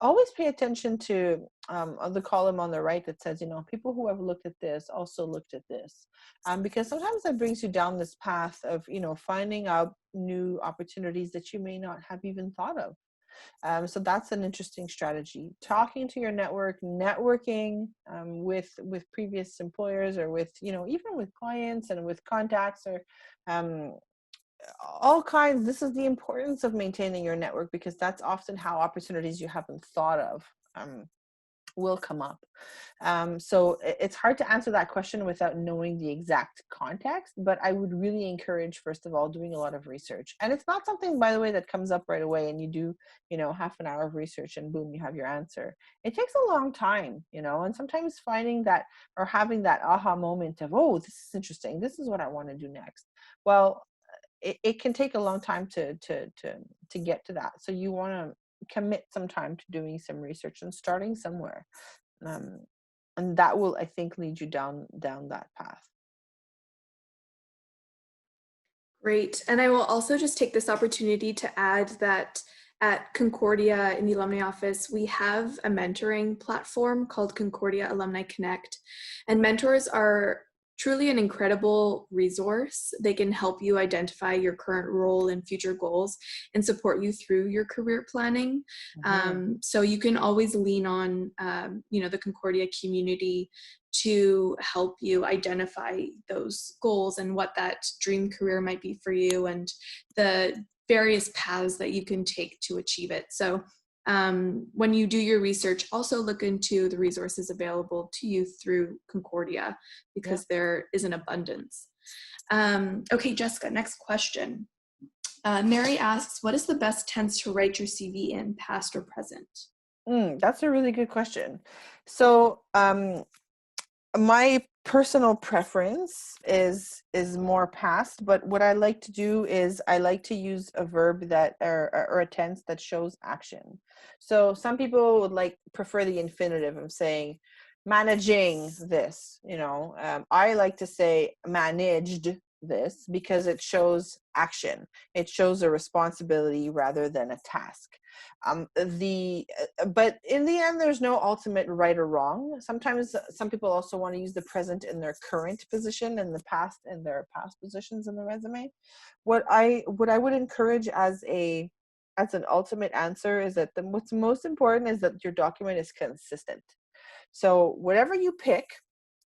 always pay attention to the column on the right that says, people who have looked at this also looked at this, because sometimes that brings you down this path of, finding out new opportunities that you may not have even thought of. So that's an interesting strategy. Talking to your networking with previous employers, or with, even with clients and with contacts, or all kinds. This is the importance of maintaining your network, because that's often how opportunities you haven't thought of will come up. So it's hard to answer that question without knowing the exact context, but I would really encourage, first of all, doing a lot of research. And it's not something, by the way, that comes up right away and you do, half an hour of research and boom, you have your answer. It takes a long time, and sometimes finding that, or having that aha moment of, oh, this is interesting, this is what I want to do next. Well, it can take a long time to get to that. So you want to commit some time to doing some research and starting somewhere, and that will, I think, lead you down that path. Great. And I will also just take this opportunity to add that at Concordia in the alumni office, we have a mentoring platform called Concordia Alumni Connect. And mentors are truly an incredible resource. They can help you identify your current role and future goals and support you through your career planning. So you can always lean on, the Concordia community to help you identify those goals and what that dream career might be for you and the various paths that you can take to achieve it. So When you do your research, also look into the resources available to you through Concordia, because there is an abundance. Okay, Jessica, next question. Mary asks, what is the best tense to write your CV in, past or present? That's a really good question. So my personal preference is more past, but what I like to do is I like to use a verb that or a tense that shows action. So some people would prefer the infinitive of saying managing this, I like to say managed this because it shows action. It shows a responsibility rather than a task. But in the end, there's no ultimate right or wrong. Sometimes some people also want to use the present in their current position and the past in their past positions in the resume. What I would encourage as an ultimate answer is that what's most important is that your document is consistent. So whatever you pick,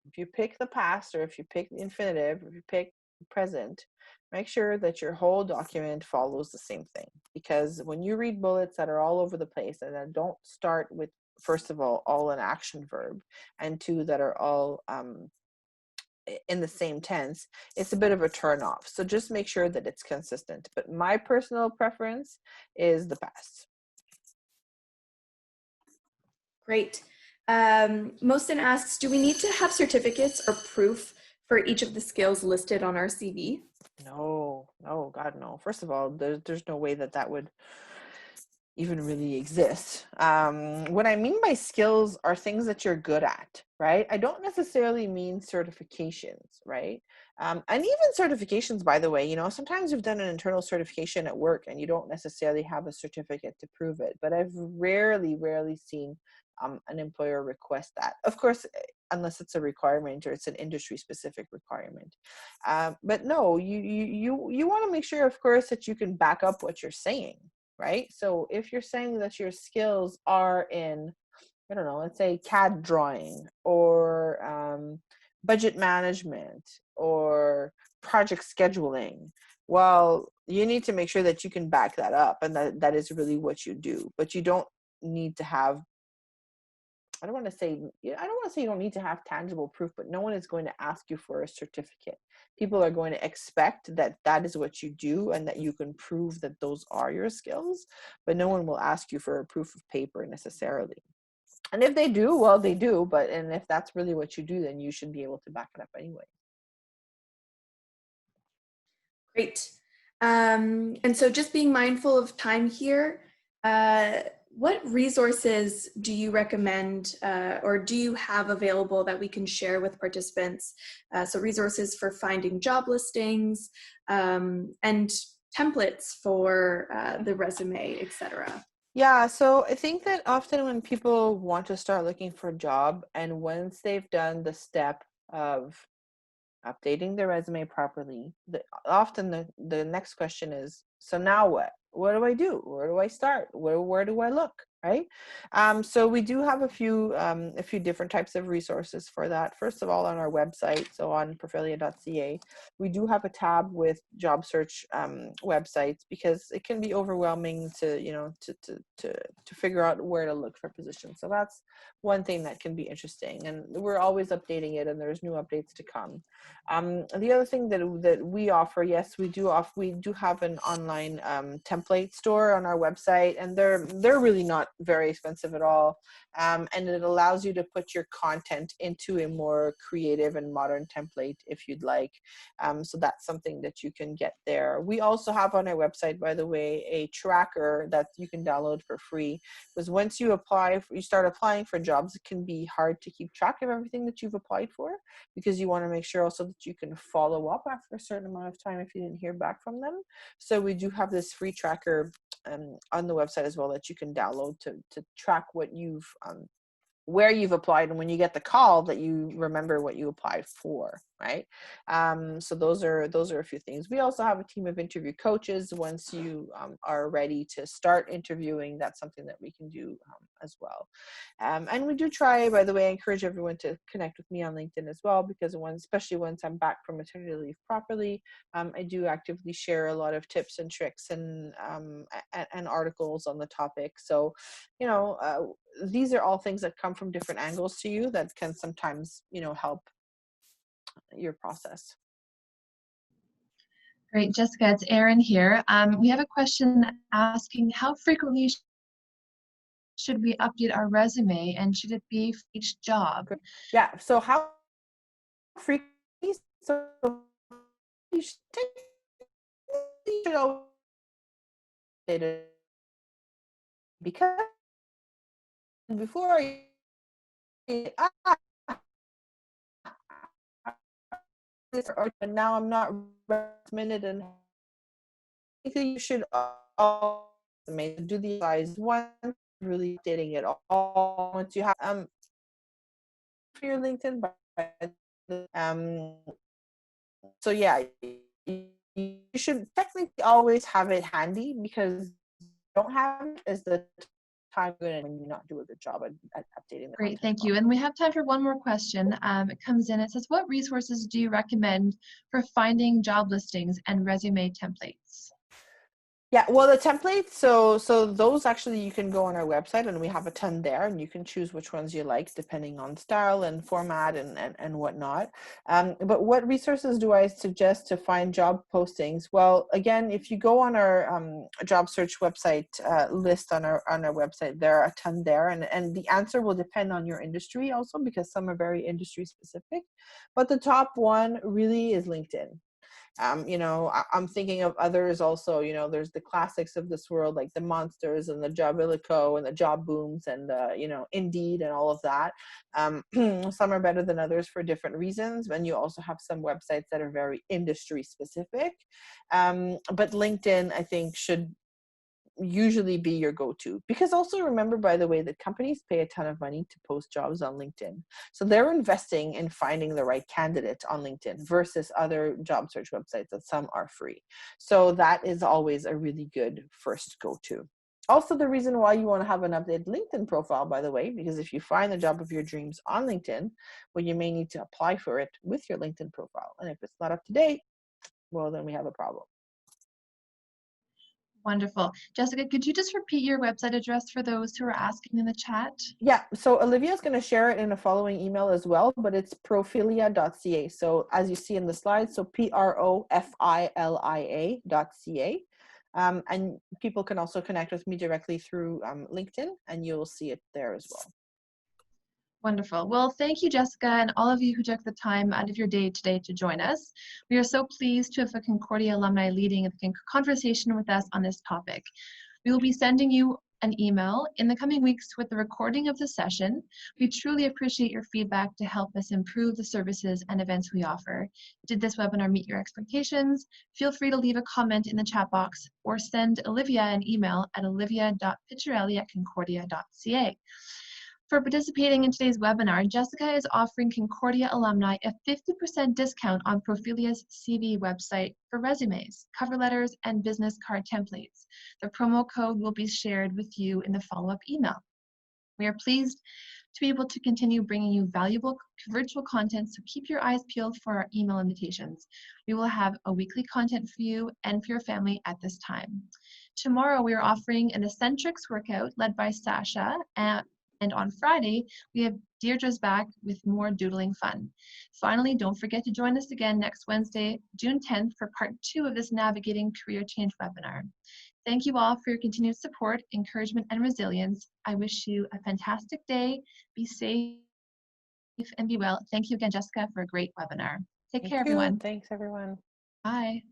if you pick the past or if you pick the infinitive, if you pick the present, make sure that your whole document follows the same thing. Because when you read bullets that are all over the place and that don't start with, first of all an action verb, and two, that are all in the same tense, it's a bit of a turn off. So just make sure that it's consistent. But my personal preference is the past. Great. Mostin asks, do we need to have certificates or proof for each of the skills listed on our CV? No, God, no. First of all, there's no way that would even really exist. What I mean by skills are things that you're good at, right? I don't necessarily mean certifications, right? And even certifications, by the way, sometimes you've done an internal certification at work and you don't necessarily have a certificate to prove it. But I've rarely seen an employer request that. Of course, unless it's a requirement or it's an industry specific requirement. But no, you want to make sure, of course, that you can back up what you're saying, right? So if you're saying that your skills are in, I don't know, let's say CAD drawing or budget management or project scheduling, well, you need to make sure that you can back that up and that is really what you do. But you don't need to have, I don't want to say you don't need to have tangible proof, but no one is going to ask you for a certificate. People are going to expect that is what you do and that you can prove that those are your skills, but no one will ask you for a proof of paper necessarily. And if they do, well, they do, and if that's really what you do, then you should be able to back it up anyway. Great. And so just being mindful of time here, what resources do you recommend or do you have available that we can share with participants? So resources for finding job listings and templates for the resume, etc. Yeah, so I think that often when people want to start looking for a job, and once they've done the step of updating their resume properly, often the next question is, so now what? What do I do? Where do I start? Where do I look? Right? So we do have a few different types of resources for that. First of all, on our website, so on profilia.ca, we do have a tab with job search websites, because it can be overwhelming to figure out where to look for positions. So that's one thing that can be interesting, and we're always updating it, and there's new updates to come. The other thing that we offer, yes, we do have an online template store on our website, and they're really not very expensive at all, and it allows you to put your content into a more creative and modern template if you'd like. So that's something that you can get there. We also have on our website, by the way, a tracker that you can download for free, because once you start applying for jobs, it can be hard to keep track of everything that you've applied for, because you want to make sure also that you can follow up after a certain amount of time if you didn't hear back from them. So we do have this free tracker on the website as well that you can download to track what where you've applied, and when you get the call, that you remember what you applied for. right? So those are a few things. We also have a team of interview coaches. Once you are ready to start interviewing, that's something that we can do as well. And we do try, by the way, I encourage everyone to connect with me on LinkedIn as well, because especially once I'm back from maternity leave properly, I do actively share a lot of tips and tricks and articles on the topic. So, these are all things that come from different angles to you that can sometimes, help your process. Great, Jessica, it's Erin here. We have a question asking how frequently should we update our resume, and should it be for each job? Yeah, so how frequently? So you should always update it, because before but now I'm not minute, and I think you should all do the size one, really updating it all once you have for your LinkedIn. Um, so yeah, you should technically always have it handy, because you don't have it is the time when you not do a good job at updating the Great, content. thank you. And we have time for one more question. It comes in, it says, what resources do you recommend for finding job listings and resume templates? Yeah, well, the templates, so those actually you can go on our website, and we have a ton there, and you can choose which ones you like depending on style and format and whatnot. But what resources do I suggest to find job postings? Well, again, if you go on our job search website list on our website, there are a ton there, and the answer will depend on your industry also, because some are very industry specific. But the top one really is LinkedIn. I'm thinking of others also. There's the classics of this world, like the Monsters and the Jobilico and the Job Booms and Indeed and all of that. Some are better than others for different reasons, and you also have some websites that are very industry specific. But LinkedIn, I think, should usually be your go-to, because also remember, by the way, that companies pay a ton of money to post jobs on LinkedIn, so they're investing in finding the right candidate on LinkedIn versus other job search websites that some are free. So that is always a really good first go-to. Also, the reason why you want to have an updated LinkedIn profile, by the way, because if you find the job of your dreams on LinkedIn, well, you may need to apply for it with your LinkedIn profile, and if it's not up to date, well, then we have a problem. Wonderful. Jessica, could you just repeat your website address for those who are asking in the chat? Yeah, so Olivia is going to share it in a following email as well, but it's profilia.ca. So as you see in the slide, so profilia.ca. And people can also connect with me directly through LinkedIn, and you'll see it there as well. Wonderful. Well, thank you, Jessica, and all of you who took the time out of your day today to join us. We are so pleased to have a Concordia alumni leading a conversation with us on this topic. We will be sending you an email in the coming weeks with the recording of the session. We truly appreciate your feedback to help us improve the services and events we offer. Did this webinar meet your expectations? Feel free to leave a comment in the chat box or send Olivia an email at olivia.picciarelli@concordia.ca. For participating in today's webinar, Jessica is offering Concordia alumni a 50% discount on Profilia's CV website for resumes, cover letters, and business card templates. The promo code will be shared with you in the follow-up email. We are pleased to be able to continue bringing you valuable virtual content, so keep your eyes peeled for our email invitations. We will have a weekly content for you and for your family at this time. Tomorrow, we are offering an Eccentrics workout led by Sasha, and on Friday, we have Deirdre's back with more doodling fun. Finally, don't forget to join us again next Wednesday, June 10th, for part 2 of this Navigating Career Change webinar. Thank you all for your continued support, encouragement, and resilience. I wish you a fantastic day. Be safe and be well. Thank you again, Jessica, for a great webinar. Take care, everyone. Thanks, everyone. Bye.